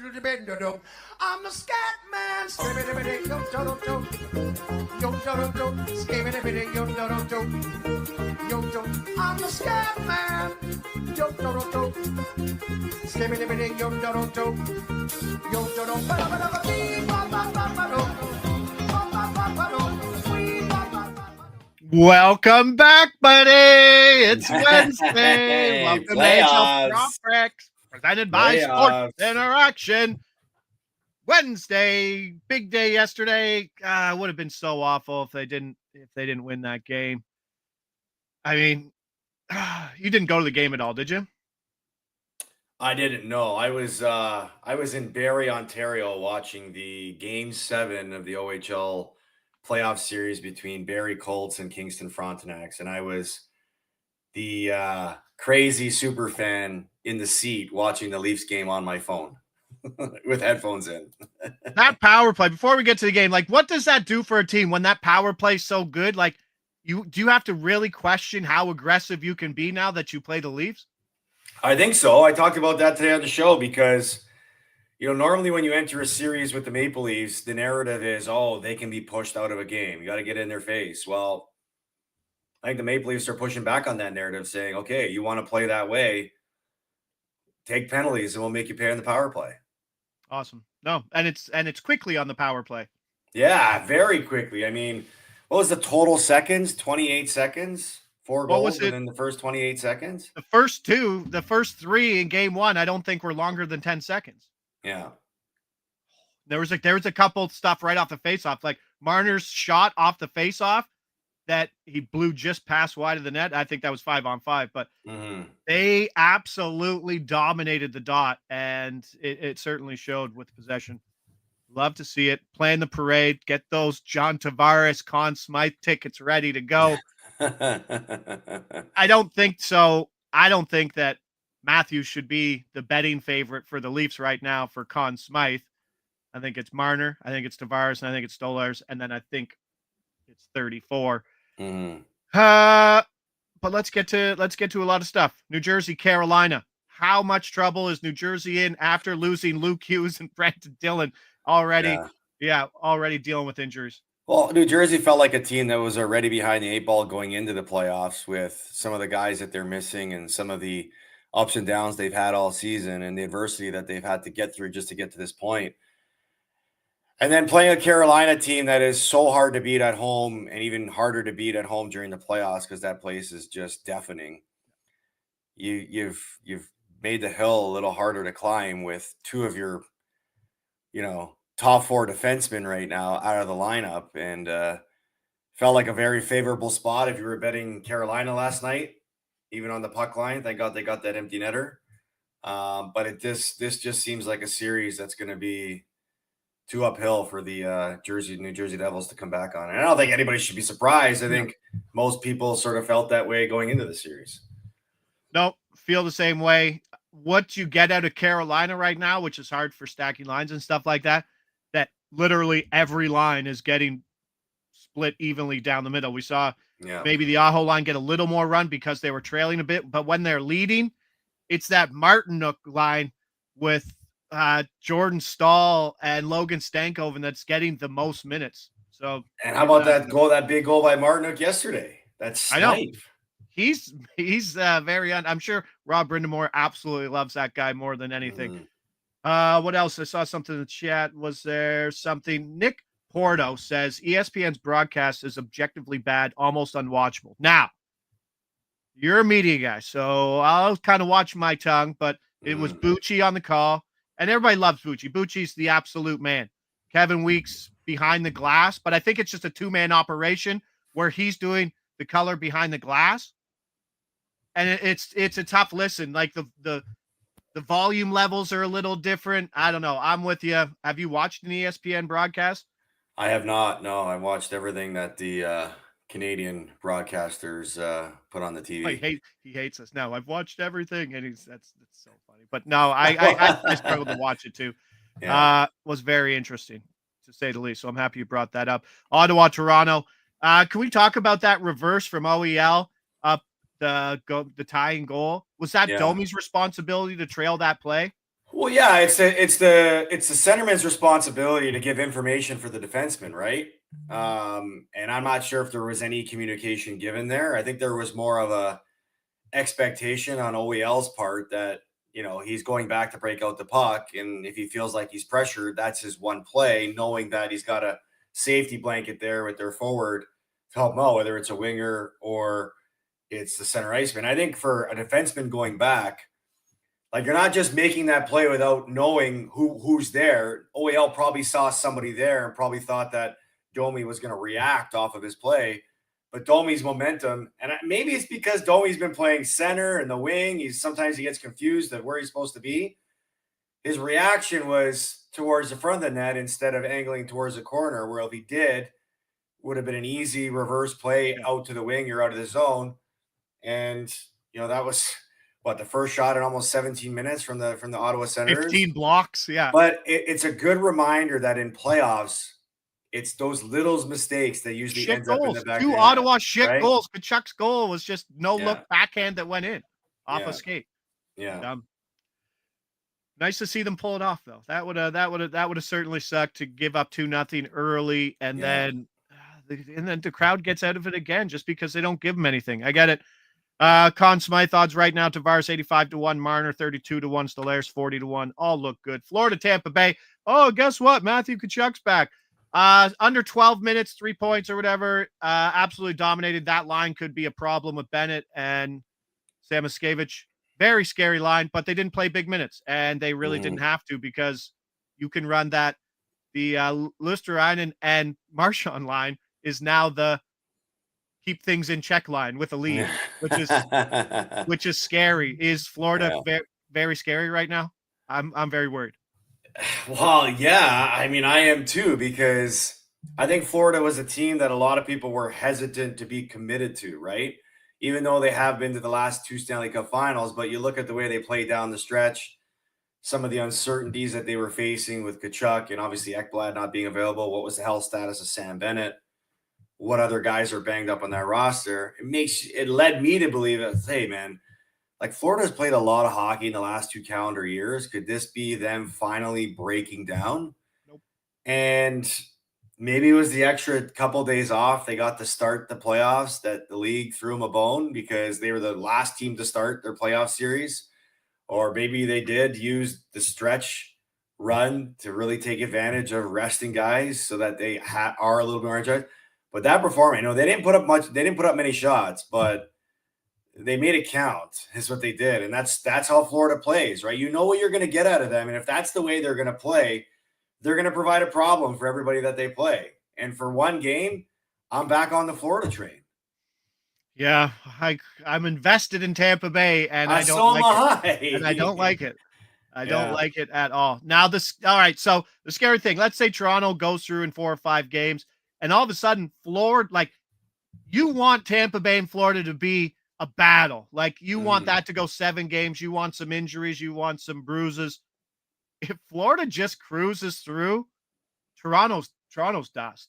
I'm the scat man. I'm the scat man. Welcome back, buddy. It's Wednesday. Welcome to NHL Prop Presented by Sports Interaction. Wednesday, big day yesterday. It would have been so awful if they didn't win that game. I mean, you didn't go to the game at all, did you? I didn't know. I was in Barrie, Ontario, watching the Game 7 of the OHL playoff series between Barrie Colts and Kingston Frontenacs, and I was the crazy super fan in the seat watching the Leafs game on my phone with headphones in. That power play, before we get to the game, like, what does that do for a team when that power play is so good? Like, do you have to really question how aggressive you can be now that you play the Leafs? I think so. I talked about that today on the show because, normally when you enter a series with the Maple Leafs, the narrative is, oh, they can be pushed out of a game. You got to get in their face. Well, I think the Maple Leafs are pushing back on that narrative, saying, okay, you want to play that way, take penalties and we'll make you pay on the power play. Awesome. No, and it's quickly on the power play. Yeah, very quickly. I mean, what was the total seconds? 28 seconds? 4 goals within the first 28 seconds? The first 3 in game 1, I don't think were longer than 10 seconds. Yeah. There was a couple stuff right off the faceoff, like Marner's shot off the faceoff that he blew just past wide of the net. I think that was 5-on-5, but they absolutely dominated the dot, and it certainly showed with possession. Love to see it. Plan the parade. Get those John Tavares, Conn Smythe tickets ready to go. I don't think so. I don't think that Matthews should be the betting favorite for the Leafs right now for Conn Smythe. I think it's Marner. I think it's Tavares, and I think it's Stolarz, and then I think it's 34. But let's get to a lot of stuff. New Jersey, Carolina. How much trouble is New Jersey in after losing Luke Hughes and Brandon Dillon already? Yeah, already dealing with injuries. Well, New Jersey felt like a team that was already behind the 8 ball going into the playoffs with some of the guys that they're missing and some of the ups and downs they've had all season and the adversity that they've had to get through just to get to this point. And then playing a Carolina team that is so hard to beat at home and even harder to beat at home during the playoffs because that place is just deafening. You've made the hill a little harder to climb with 2 of your, top 4 defensemen right now out of the lineup, and felt like a very favorable spot if you were betting Carolina last night, even on the puck line. Thank God they got that empty netter. But this just seems like a series that's going to be too uphill for the New Jersey Devils to come back on. And I don't think anybody should be surprised. I think most people sort of felt that way going into the series. Nope, feel the same way. What you get out of Carolina right now, which is hard for stacking lines and stuff like that, that literally every line is getting split evenly down the middle. We saw maybe the Aho line get a little more run because they were trailing a bit, but when they're leading, it's that Martinook line with Jordan Staal and Logan Stankoven that's getting the most minutes. So, and how about that big goal by Martinook yesterday? That's snipe. I know. He's very I'm sure Rob Brindamore absolutely loves that guy more than anything. What else? I saw something in the chat. Was there something? Nick Porto says ESPN's broadcast is objectively bad, almost unwatchable. Now, you're a media guy, so I'll kind of watch my tongue, but it was Bucci on the call, and everybody loves Bucci. Bucci's the absolute man. Kevin Weeks behind the glass, but I think it's just a 2-man operation where he's doing the color behind the glass. And it's a tough listen. Like the volume levels are a little different. I don't know. I'm with you. Have you watched an ESPN broadcast? I have not. No, I watched everything that the Canadian broadcasters put on the TV. Oh, he hates us. No, I've watched everything, and that's so funny. But no, I struggled to watch it too. Yeah. Was very interesting to say the least. So I'm happy you brought that up. Ottawa, Toronto. Can we talk about that reverse from OEL up the tying goal? Was that Domi's responsibility to trail that play? Well, yeah, it's the centerman's responsibility to give information for the defenseman, right? And I'm not sure if there was any communication given there. I think there was more of a expectation on OEL's part that, he's going back to break out the puck, and if he feels like he's pressured, that's his one play, knowing that he's got a safety blanket there with their forward to help him out, whether it's a winger or it's the center iceman. I think for a defenseman going back, like, you're not just making that play without knowing who's there. OEL probably saw somebody there and probably thought that Domi was going to react off of his play. But Domi's momentum, and maybe it's because Domi's been playing center and the wing. Sometimes he gets confused at where he's supposed to be. His reaction was towards the front of the net instead of angling towards the corner, where if he did, would have been an easy reverse play out to the wing or out of the zone. And, that was the first shot in almost 17 minutes from the Ottawa Senators. 15 blocks, yeah. But it's a good reminder that in playoffs, it's those little mistakes that usually ends up in the back. Two Ottawa goals. Kachuk's goal was just look backhand that went in off a skate. Yeah. Nice to see them pull it off, though. That would have certainly sucked to give up 2-0 early, and then the crowd gets out of it again just because they don't give them anything. I get it. Conn Smythe odds right now: Tavares 85-1, Marner 32-1, Stellaris 40-1. All look good. Florida, Tampa Bay. Oh, guess what? Matthew Tkachuk's back. Under 12 minutes, 3 points or whatever. Absolutely dominated. That line could be a problem with Bennett and Samoskevich. Very scary line, but they didn't play big minutes, and they really didn't have to, because you can run that. The Luosterainen and Marchand line is now the keep things in check line with a lead, which is scary. Is Florida very, very scary right now? I'm very worried. Well, yeah, I mean, I am too, because I think Florida was a team that a lot of people were hesitant to be committed to, right? Even though they have been to the last 2 Stanley Cup finals, but you look at the way they played down the stretch, some of the uncertainties that they were facing with Tkachuk and obviously Ekblad not being available. What was the health status of Sam Bennett? What other guys are banged up on that roster? It led me to believe that, hey, man, like, Florida's played a lot of hockey in the last 2 calendar years. Could this be them finally breaking down? Nope. And maybe it was the extra couple days off they got to start the playoffs that the league threw them a bone, because they were the last team to start their playoff series. Or maybe they did use the stretch run to really take advantage of resting guys so that they are a little bit more energized. But that performance, they didn't put up much. They didn't put up many shots, but they made it count, is what they did. And that's how Florida plays, right? You know what you're going to get out of them. And if that's the way they're going to play, they're going to provide a problem for everybody that they play. And for one game, I'm back on the Florida train. Yeah, I'm invested in Tampa Bay, and I don't like it. And I don't like it. I don't like it at all. Now, all right, so the scary thing, let's say Toronto goes through in 4 or 5 games, and all of a sudden, Florida, you want Tampa Bay and Florida to be a battle. You want that to go 7 games. You want some injuries. You want some bruises. If Florida just cruises through, Toronto's dust.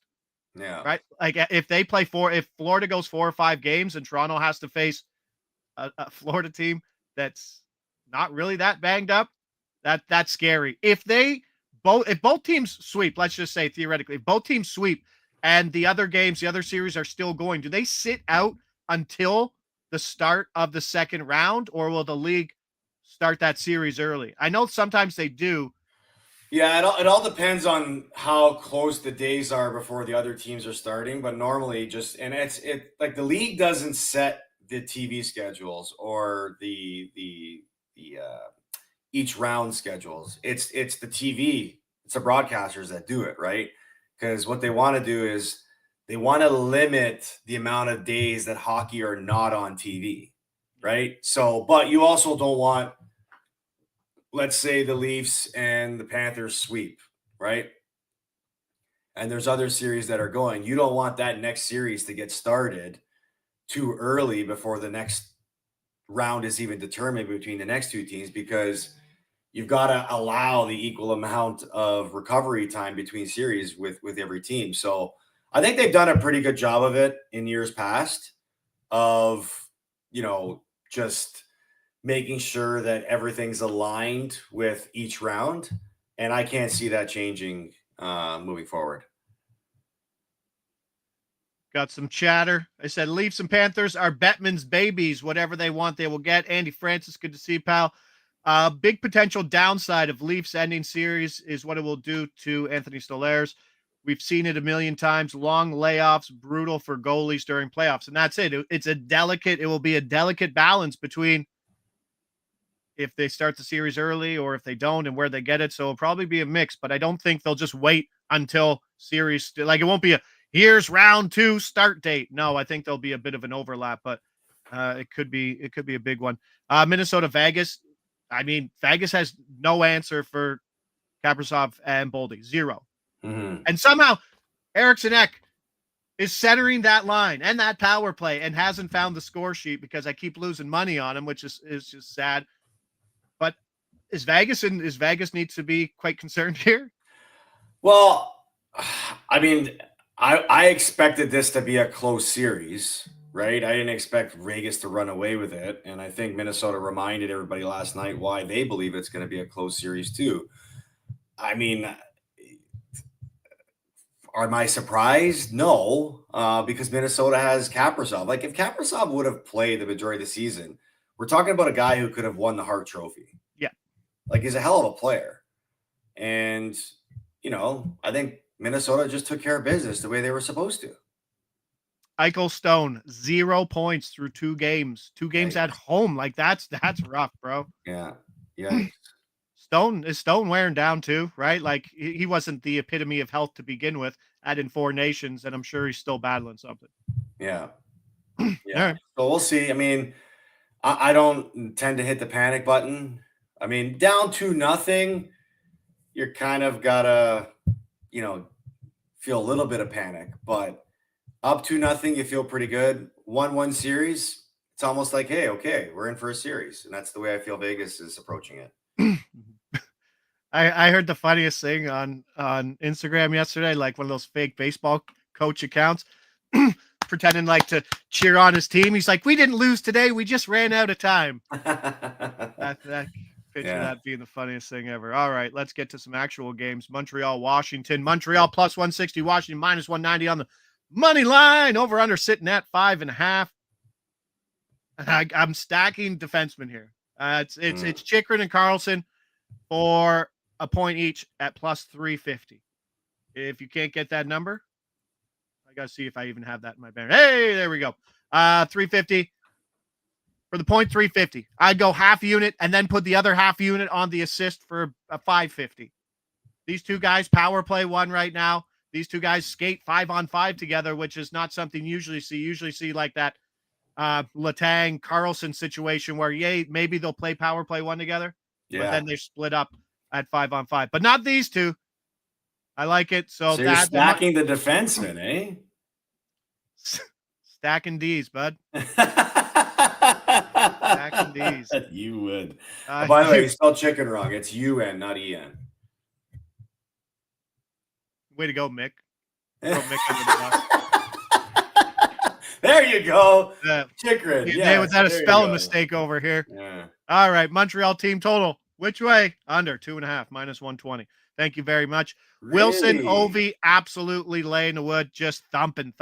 Yeah. Right. If Florida goes 4 or 5 games and Toronto has to face a Florida team that's not really that banged up, that's scary. If both teams sweep, let's just say theoretically, if both teams sweep and the other series are still going, do they sit out until the start of the second round, or will the league start that series early? I know sometimes they do. Yeah, it all depends on how close the days are before the other teams are starting, but normally the league doesn't set the TV schedules or the each round schedules. It's the TV, it's the broadcasters that do it, right? Because what they want to do is they want to limit the amount of days that hockey are not on TV, right? So, but you also don't want, let's say the Leafs and the Panthers sweep, right? And there's other series that are going. You don't want that next series to get started too early before the next round is even determined between the next 2 teams, because you've got to allow the equal amount of recovery time between series with every team. So I think they've done a pretty good job of it in years past of, just making sure that everything's aligned with each round. And I can't see that changing moving forward. Got some chatter. I said Leafs and Panthers are Bettman's babies. Whatever they want, they will get. Andy Francis, good to see you, pal. Big potential downside of Leafs ending series is what it will do to Anthony Stolarz. We've seen it a million times. Long layoffs, brutal for goalies during playoffs. And that's it. It will be a delicate balance between if they start the series early or if they don't and where they get it. So it'll probably be a mix, but I don't think they'll just wait until series. Like it won't be here's round 2 start date. No, I think there'll be a bit of an overlap, but it could be a big one. Minnesota, Vegas. I mean, Vegas has no answer for Kaprizov and Boldy. 0. Mm-hmm. And somehow Eriksson Ek is centering that line and that power play and hasn't found the score sheet because I keep losing money on him, which is just sad. But is Vegas needs to be quite concerned here? Well, I mean, I expected this to be a close series, right? I didn't expect Vegas to run away with it. And I think Minnesota reminded everybody last night why they believe it's going to be a close series too. I mean, am I surprised? No, because Minnesota has Kaprizov. Like if Kaprizov would have played the majority of the season, we're talking about a guy who could have won the Hart Trophy. Yeah. Like he's a hell of a player. And, I think Minnesota just took care of business the way they were supposed to. Eichel Stone, 0 points through 2 games. 2 games at home. Like that's rough, bro. Yeah. Yeah. Is Stone wearing down too, right? Like he wasn't the epitome of health to begin with, in 4 nations, and I'm sure he's still battling something. Yeah. Yeah. Right. So we'll see. I mean, I don't tend to hit the panic button. I mean, down 2-0, you're kind of gotta, feel a little bit of panic, but up 2-0, you feel pretty good. 1-1 series, it's almost like, hey, okay, we're in for a series. And that's the way I feel Vegas is approaching it. I heard the funniest thing on Instagram yesterday, like one of those fake baseball coach accounts pretending like to cheer on his team. He's like, we didn't lose today. We just ran out of time. That being the funniest thing ever. All right, let's get to some actual games. Montreal, Washington. Montreal plus 160, Washington minus 190 on the money line. Over under sitting at 5.5. I'm stacking defensemen here. It's Chychrun and Carlson for a point each at plus 350. If you can't get that number, I got to see if I even have that in my banner. Hey, there we go. 350 for the point 350. I'd go half unit and then put the other half unit on the assist for a 550. These two guys power play 1 right now. These two guys skate 5-on-5 together, which is not something you usually see. You usually see like that Letang Carlson situation where maybe they'll play power play 1 together, but then they split up at 5-on-5. But not these two. I like it. So you're stacking the defenseman, eh? Stacking D's, bud. Stacking D's. You would. By the way, you spelled chicken wrong. It's UN, not EN. Way to go, Mick. Mick there you go. Chicken. Yeah, without a spelling mistake over here. Yeah. All right, Montreal team total. Which way? Under 2.5, minus 120. Thank you very much. Really? Wilson, Ovi, absolutely laying the wood, just thumping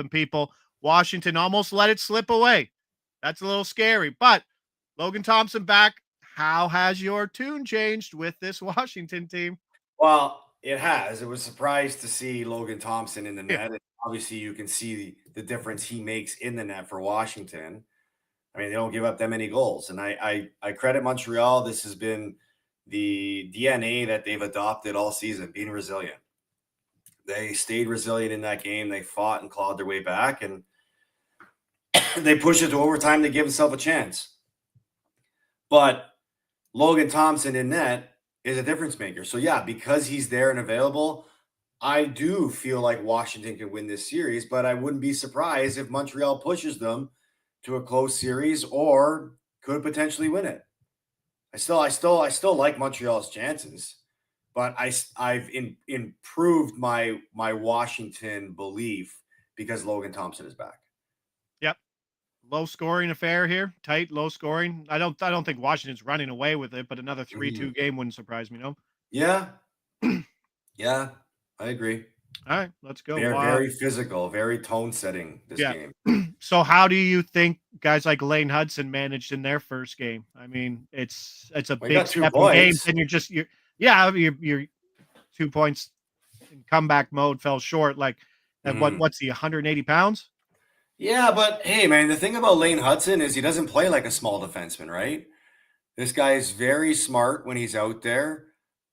people. Washington almost let it slip away. That's a little scary. But Logan Thompson back. How has your tune changed with this Washington team? Well, it has. It was surprised to see Logan Thompson in the net. And obviously, you can see the difference he makes in the net for Washington. I mean, they don't give up that many goals. And I credit Montreal. This has been the DNA that they've adopted all season, being resilient. They stayed resilient in that game. They fought and clawed their way back, and they pushed it to overtime to give themselves a chance. But Logan Thompson in net is a difference maker. So, yeah, because he's there and available, I do feel like Washington can win this series, but I wouldn't be surprised if Montreal pushes them to a close series or could potentially win it. I still like Montreal's chances, but I've improved my Washington belief because Logan Thompson is back. Yep. Low scoring affair here. Tight, low scoring. I don't think Washington's running away with it, but another 3-2 game wouldn't surprise me, no? Yeah. Yeah, I agree. All right, let's go. They're very physical, very tone setting this game. So how do you think guys like Lane Hudson managed in their first game? I mean, it's a big step in games, and you're 2 points in comeback mode, fell short. Like, and what's he, 180 pounds? Yeah, but hey, man, the thing about Lane Hudson is he doesn't play like a small defenseman, right? This guy is very smart when he's out there.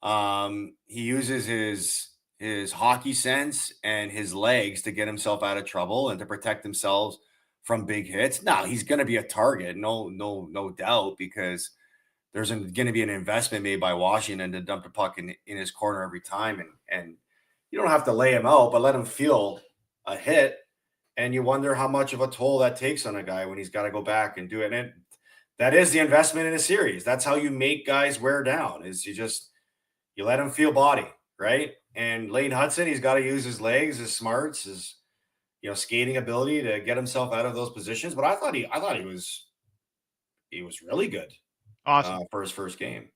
He uses his hockey sense and his legs to get himself out of trouble and to protect themselves from big hits. Now he's going to be a target, no doubt, because there's going to be an investment made by Washington to dump the puck in his corner every time, and you don't have to lay him out, but let him feel a hit. And you wonder how much of a toll that takes on a guy when he's got to go back and do it. And that is the investment in a series. That's how you make guys wear down, is you let him feel body, right? And Lane Hudson, he's got to use his legs, his smarts, his skating ability to get himself out of those positions. But I thought he was really good. Awesome for his first game.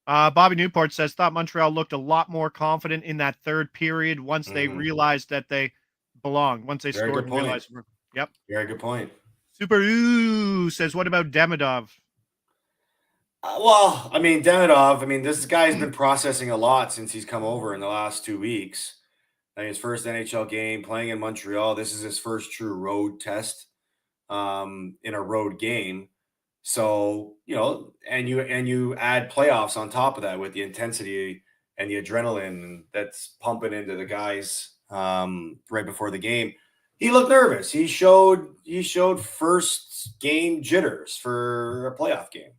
Bobby Newport says, thought Montreal looked a lot more confident in that third period once they realized that they belonged. Once they scored and realized. Yep. Very good point. Super Ooh says, what about Demidov? Well, I mean, Demidov, this guy's been processing a lot since he's come over in the last 2 weeks. His first NHL game playing in Montreal. This is his first true road test in a road game. So, and you add playoffs on top of that with the intensity and the adrenaline that's pumping into the guys right before the game. He looked nervous. He showed first game jitters for a playoff game.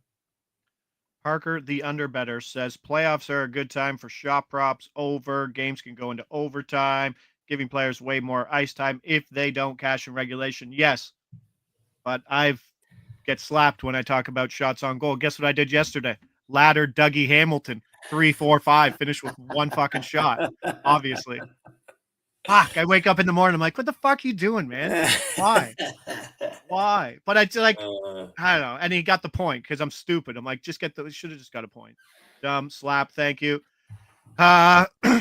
Parker, the underbetter, says playoffs are a good time for shot props. Over games can go into overtime, giving players way more ice time if they don't cash in regulation. Yes, but I've get slapped when I talk about shots on goal. Guess what I did yesterday? Ladder Dougie Hamilton, 3-4-5, finished with one fucking shot, obviously. Fuck, I wake up in the morning, I'm like, what the fuck are you doing, man? Why? But I don't know. And he got the point because I'm stupid. I'm like, should have just got a point. Dumb slap. Thank you.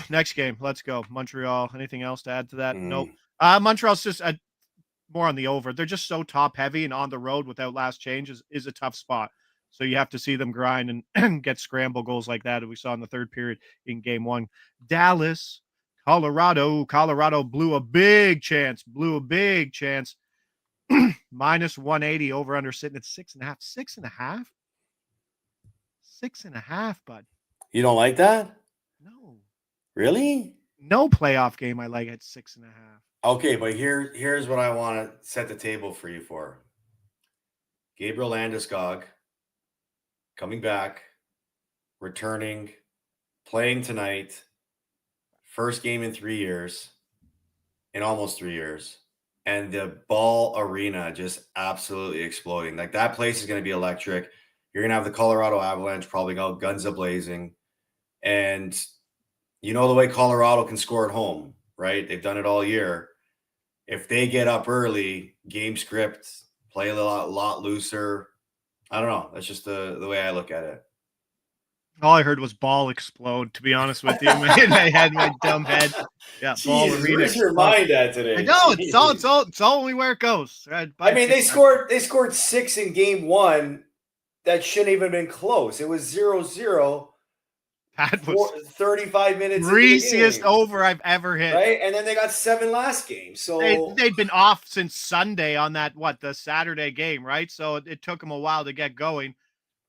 Next game. Let's go. Montreal. Anything else to add to that? Nope. Montreal's just more on the over. They're just so top heavy, and on the road without last change is a tough spot. So you have to see them grind and get scramble goals like that. We saw in the third period in game one. Dallas, Colorado blew a big chance. Minus 180 over under sitting at 6.5. 6.5? 6.5, bud. You don't like that? No. Really? No playoff game I like at 6.5. Okay, but here's what I want to set the table for you for. Gabriel Landeskog coming back, returning, playing tonight, first game in 3 years, in almost 3 years, and the Ball Arena just absolutely exploding. Like, that place is going to be electric. You're going to have the Colorado Avalanche probably go guns a-blazing. And you know the way Colorado can score at home, right? They've done it all year. If they get up early, game script, play a lot looser. I don't know. That's just the way I look at it. All I heard was ball explode, to be honest with you. I had my dumb head. Yeah, Jeez, Ball Arena. Where's your mind at today? I know, it's only where it goes. They scored 6 in game one. That shouldn't even have been close. It was 0-0. That was 35 minutes. Greasiest over I've ever hit. Right? And then they got 7 last game. So they'd been off since Sunday on that, the Saturday game, right? So it took them a while to get going.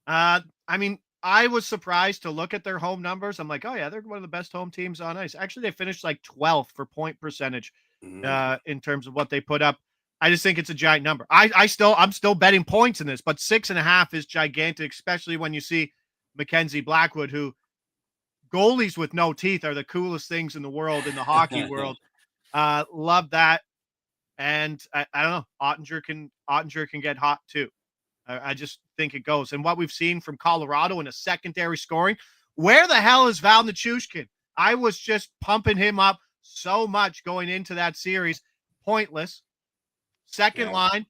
I was surprised to look at their home numbers. I'm like, oh yeah, they're one of the best home teams on ice. Actually, they finished like 12th for point percentage in terms of what they put up. I just think it's a giant number. I'm still betting points in this, but 6.5 is gigantic, especially when you see Mackenzie Blackwood, who goalies with no teeth are the coolest things in the world, in the hockey world. Love that. And I don't know, Ottinger can get hot too. I just think it goes. And what we've seen from Colorado in a secondary scoring, where the hell is Val Nichushkin? I was just pumping him up so much going into that series. Pointless. Second line,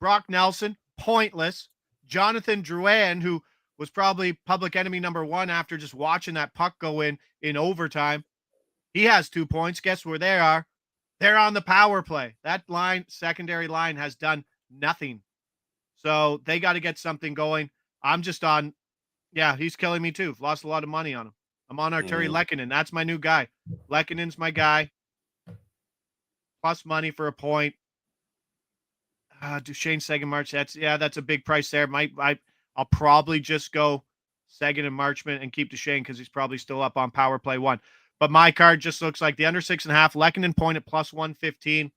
Brock Nelson, pointless. Jonathan Drouin, who was probably public enemy number one after just watching that puck go in overtime. He has 2 points. Guess where they are? They're on the power play. That secondary line has done nothing. So they got to get something going. I'm just on, he's killing me too. Lost a lot of money on him. I'm on Arturi Lehkonen. That's my new guy. Lehkonen's my guy. Plus money for a point. Duchesne, Seguin, March. That's a big price there. I'll probably just go Seguin and Marchment and keep Duchesne because he's probably still up on power play 1. But my card just looks like the under 6.5, Lehkonen point at plus 115,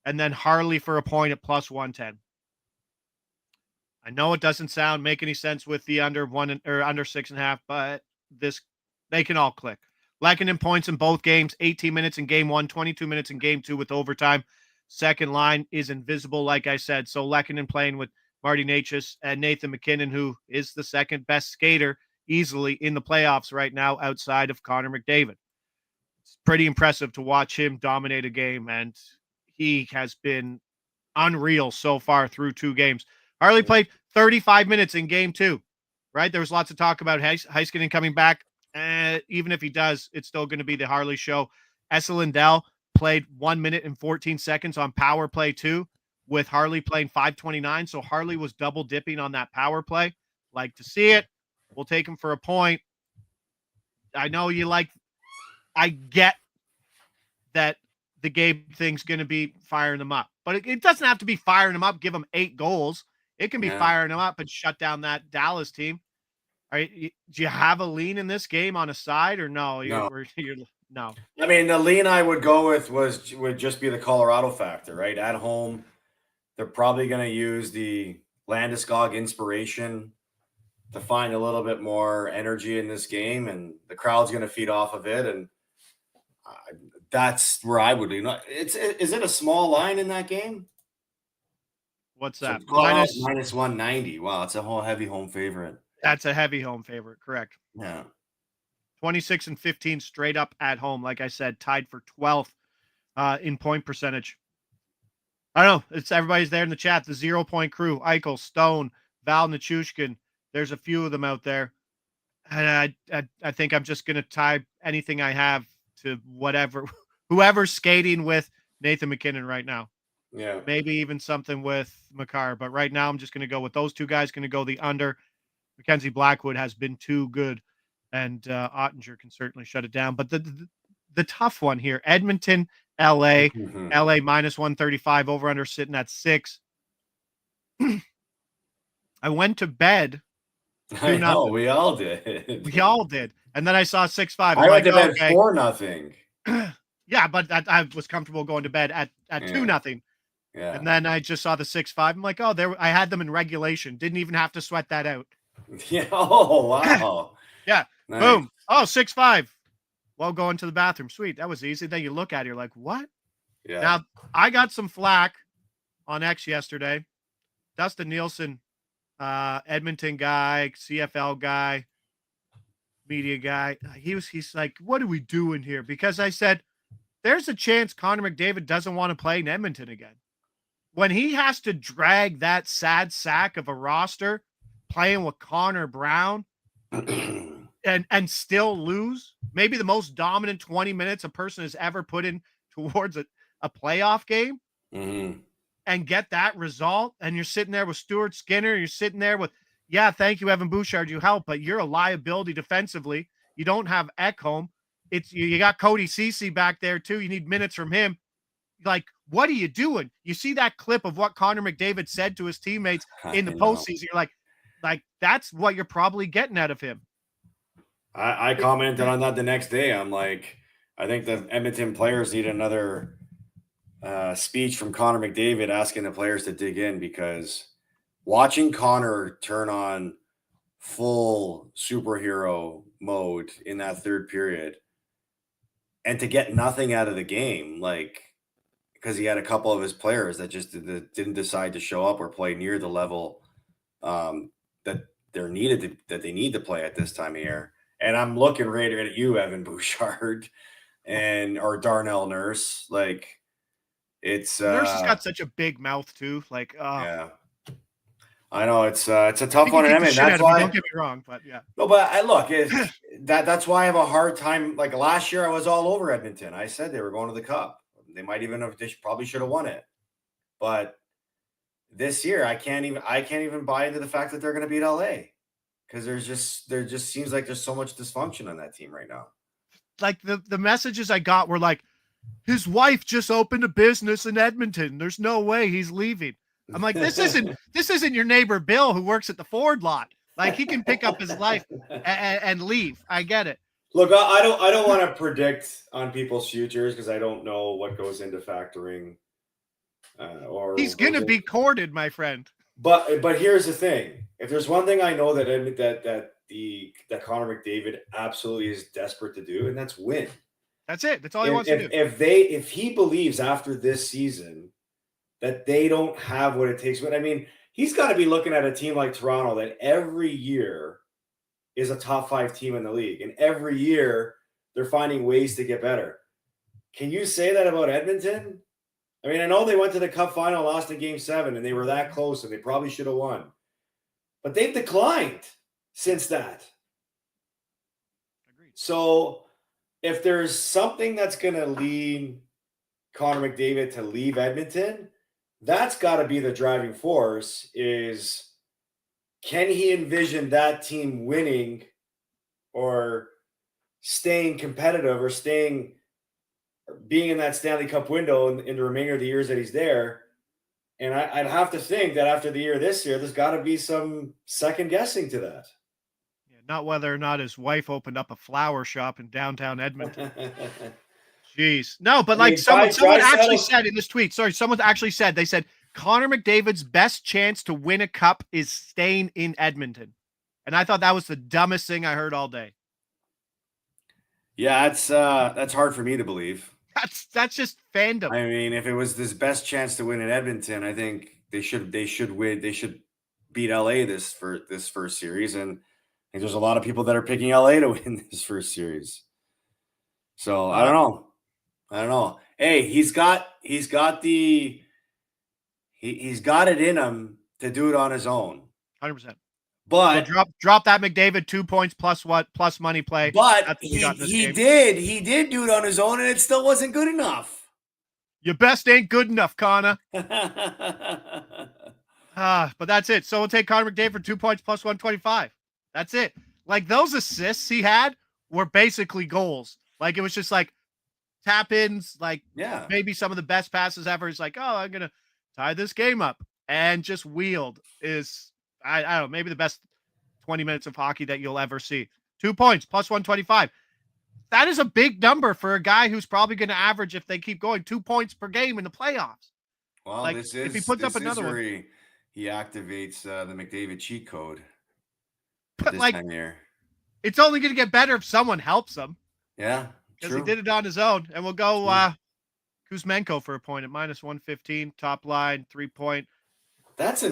and then Harley for a point at plus 110. I know it doesn't make any sense with the under 6.5, but they can all click. Lehkonen points in both games, 18 minutes in game 1, 22 minutes in game 2 with overtime. Second line is invisible, like I said. So Lehkonen playing with Marty Necas and Nathan MacKinnon, who is the second best skater easily in the playoffs right now outside of Connor McDavid. It's pretty impressive to watch him dominate a game, and he has been unreal so far through 2 games. Harley played 35 minutes in game 2, right? There was lots of talk about Heiskanen coming back. Even if he does, it's still going to be the Harley show. Esa Lindell played 1 minute and 14 seconds on power play 2, with Harley playing 5:29. So Harley was double dipping on that power play. Like to see it. We'll take him for a point. I know I get that the Gabe thing's going to be firing them up, but it doesn't have to be firing them up. Give them 8 goals. It can be firing them up and shut down that Dallas team. All right, do you have a lean in this game on a side or no? No. I mean, the lean I would go with would just be the Colorado factor, right? At home, they're probably going to use the Landeskog inspiration to find a little bit more energy in this game, and the crowd's going to feed off of it, and that's where I would be. Is it a small line in that game? What's that? So minus 190. Wow, it's a whole heavy home favorite. That's a heavy home favorite, correct? Yeah. 26 and 15 straight up at home. Like I said, tied for 12th in point percentage. I don't know. It's everybody's there in the chat. The 0 point crew, Eichel, Stone, Val Nichushkin. There's a few of them out there. And I think I'm just going to tie anything I have to whoever's skating with Nathan MacKinnon right now. Yeah. Maybe even something with Makar. But right now I'm just going to go with those 2 guys, going to go the under. Mackenzie Blackwood has been too good, and Ottinger can certainly shut it down. But the tough one here, Edmonton, LA, LA minus 135, over under sitting at 6. I went to bed. I know, we all did. We all did. And then I saw 6-5. I went to bed 4-0. Yeah, but I was comfortable going to bed at 2-0. Yeah. And then I just saw the 6-5. I'm like, oh, I had them in regulation. Didn't even have to sweat that out. Yeah. Oh, wow. Yeah. Nice. Boom. Oh, 6-5. Well, going to the bathroom. Sweet. That was easy. Then you look at it, you're like, what? Yeah. Now, I got some flack on X yesterday. Dustin Nielsen, Edmonton guy, CFL guy, media guy. He's like, what are we doing here? Because I said, there's a chance Connor McDavid doesn't want to play in Edmonton again. When he has to drag that sad sack of a roster playing with Connor Brown and still lose, maybe the most dominant 20 minutes a person has ever put in towards a playoff game, and get that result, and you're sitting there with Stuart Skinner, you're sitting there with, thank you, Evan Bouchard, you help, but you're a liability defensively. You don't have Ekholm. You got Cody Ceci back there too. You need minutes from him. Like, what are you doing? You see that clip of what Connor McDavid said to his teammates in the postseason. You're like that's what you're probably getting out of him. I commented on that the next day. I'm like, I think the Edmonton players need another speech from Connor McDavid asking the players to dig in, because watching Connor turn on full superhero mode in that third period and to get nothing out of the game, like, because he had a couple of his players that just didn't decide to show up or play near the level that they need to play at this time of year. And I'm looking right at you, Evan Bouchard, or Darnell Nurse. Like, it's Nurse has got such a big mouth too. Like, yeah. I know it's a tough one, and and that's why. don't get me wrong, but yeah. No, but I look that's why I have a hard time. Like last year, I was all over Edmonton. I said they were going to the Cup. They might even have. They probably should have won it. But this year, I can't even buy into the fact that they're going to beat LA because there just seems like there's so much dysfunction on that team right now. Like the messages I got were like, his wife just opened a business in Edmonton. There's no way he's leaving. I'm like, this isn't your neighbor Bill who works at the Ford lot. Like he can pick up his life and leave. I get it. Look, I don't want to predict on people's futures because I don't know what goes into factoring. He's gonna be courted, my friend. But here's the thing: if there's one thing I know that Connor McDavid absolutely is desperate to do, and that's win. That's it. That's all he wants to do. If he believes after this season that they don't have what it takes, but I mean, he's got to be looking at a team like Toronto that every year is a top 5 team in the league, and every year they're finding ways to get better. Can you say that about Edmonton? I mean, I know they went to the Cup final, lost in Game 7, and they were that close, and they probably should have won. But they've declined since that. Agreed. So if there's something that's going to lead Connor McDavid to leave Edmonton, that's got to be the driving force is can he envision that team winning or staying competitive or being in that Stanley Cup window in the remainder of the years that he's there? And I'd have to think that after the year this year, there's got to be some second guessing to that. Yeah, not whether or not his wife opened up a flower shop in downtown Edmonton. Jeez. No, but like someone actually said in this tweet, they said Connor McDavid's best chance to win a cup is staying in Edmonton. And I thought that was the dumbest thing I heard all day. Yeah, that's hard for me to believe. That's just fandom. I mean, if it was his best chance to win in Edmonton, I think they should win. They should beat LA this first series, and I think there's a lot of people that are picking LA to win this first series. So I don't know. Hey, he's got it in him to do it on his own. 100%. But so drop that McDavid 2 points plus money play. But he did do it on his own, and it still wasn't good enough. Your best ain't good enough, Connor. But that's it. So we'll take Connor McDavid for 2 points plus 125. That's it. Like those assists he had were basically goals. Like it was just like tap ins, like maybe some of the best passes ever. He's like, oh, I'm gonna tie this game up, and just wheeled is. I don't know, maybe the best 20 minutes of hockey that you'll ever see. 2 points plus 125. That is a big number for a guy who's probably going to average, if they keep going, 2 points per game in the playoffs. Well, like, if he puts up another one, he activates the McDavid cheat code. But like, it's only going to get better if someone helps him. Yeah, because he did it on his own. And we'll go Kuzmenko for a point at minus 115. Top line, 3-point. That's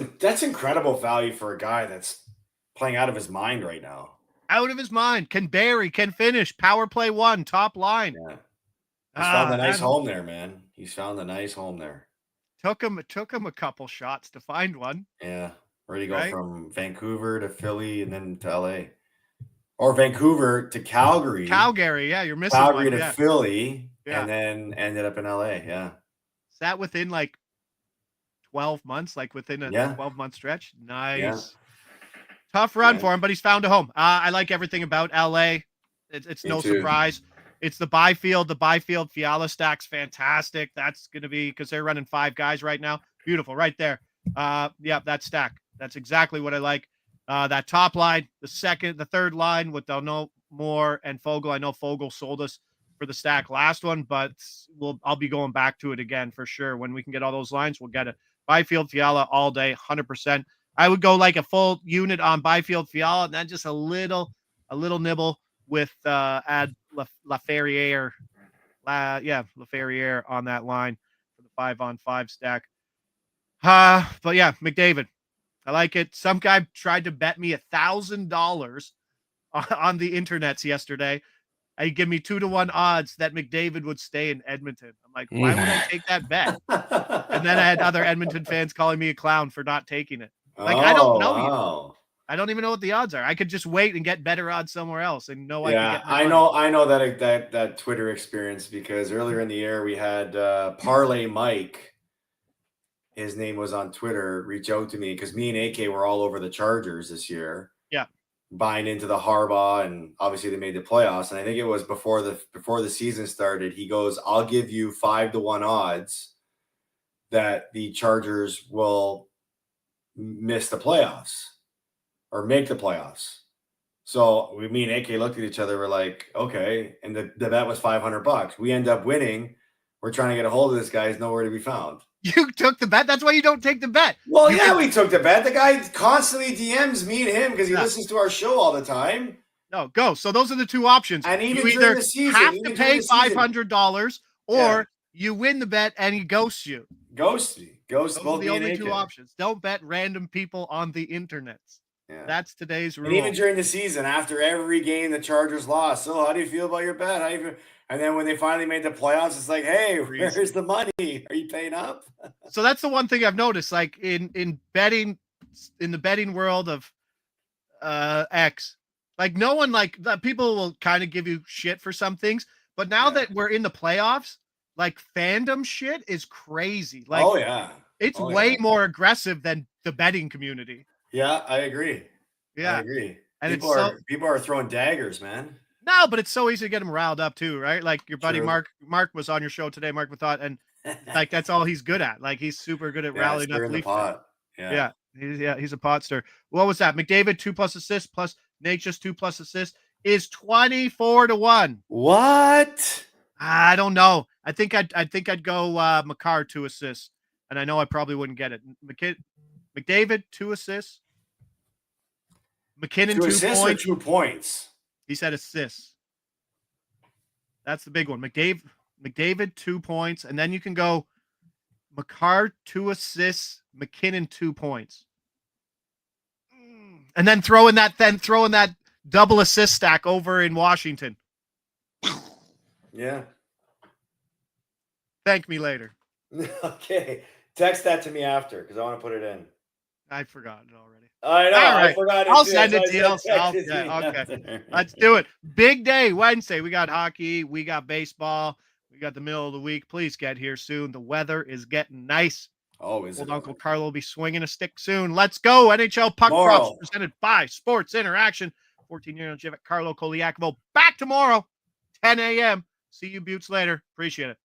incredible value for a guy that's playing out of his mind right now. Out of his mind. Can bury, can finish. Power play 1, top line. Yeah. He's found a nice home there, man. He's found a nice home there. Took him a couple shots to find one. Yeah. Where do you go from Vancouver to Philly and then to LA? Or Vancouver to Calgary. Calgary, yeah, you're missing Calgary to Philly, and then ended up in LA, yeah. Is that within like 12 months, like within a 12-month stretch? Nice. Yeah. Tough run for him, but he's found a home. I like everything about LA. It's no surprise. It's the Byfield Fiala stack's fantastic. That's going to be because they're running 5 guys right now. Beautiful, right there. That stack. That's exactly what I like. That top line, the third line with Delno, Moore, and Fogle. I know Fogle sold us for the stack last one, but I'll be going back to it again for sure. When we can get all those lines, we'll get it. Byfield Fiala all day, 100%. I would go like a full unit on Byfield Fiala, and then just a little nibble with add Laferriere. Laferriere on that line for the 5-on-5 stack. But yeah, McDavid. I like it. Some guy tried to bet me $1,000 on the internets yesterday. He give me 2-to-1 odds that McDavid would stay in Edmonton. I'm like, why would I take that bet? And then I had other Edmonton fans calling me a clown for not taking it. Like, I don't know wow. you. I don't even know what the odds are. I could just wait and get better odds somewhere else and know I could Yeah, get my money. I know that Twitter experience because earlier in the year we had Parlay Mike. His name was on Twitter. Reach out to me because me and AK were all over the Chargers this year. Yeah, buying into the Harbaugh, and obviously they made the playoffs. And I think it was before the season started. He goes, "I'll give you 5-1 odds that the Chargers will miss the playoffs or make the playoffs." So me and AK looked at each other. We're like, okay. And the bet was $500. We end up winning. We're trying to get a hold of this guy. He's nowhere to be found. you took the bet. That's why you don't take the bet. Well, we took the bet. The guy constantly DMs me and him because he listens to our show all the time. No, go. So those are the two options. And even you during either the season, have to pay $500 or you win the bet and he ghosts you. Ghost Those are both the only naked. two options. Don't bet random people on the internet. Yeah. That's today's rule. And even during the season, after every game the Chargers lost. So how do you feel about your bet? And then when they finally made the playoffs, it's like, hey, where's the money? Are you paying up? So that's the one thing I've noticed. Like in betting, in the betting world of X, like no one people will kind of give you shit for some things, but now that we're in the playoffs, like fandom shit is crazy. Like, oh yeah, it's way more aggressive than the betting community. Yeah, I agree. Yeah, I agree. And people are throwing daggers, man. No, but it's so easy to get them riled up too, right? Like your buddy True. Mark was on your show today, Mark Mathot, and like that's all he's good at. Like he's super good at rallying up the pot. Yeah, he's a pot stir. What was that? McDavid 2+ assists plus Nature's 2+ assists is 24-1. What? I don't know. I think I'd go Makar 2 assists, and I know I probably wouldn't get it. McDavid 2 assists. McKinnon 2 assists points. or 2 points. He said assists. That's the big one. McDavid 2 points, and then you can go Makar 2 assists, McKinnon 2 points, and then throw in that double assist stack over in Washington. Yeah. Thank me later. Okay. Text that to me after because I want to put it in. I've forgotten it already. I know. Right. I forgot. I'll send it to you. Okay. Let's do it. Big day Wednesday. We got hockey. We got baseball. We got the middle of the week. Please get here soon. The weather is getting nice. Oh, is it? Uncle Carlo will be swinging a stick soon. Let's go. NHL Puck Props presented by Sports Interaction. 14-year-old Carlo Colaiacovo back tomorrow, 10 a.m. See you Buttes later. Appreciate it.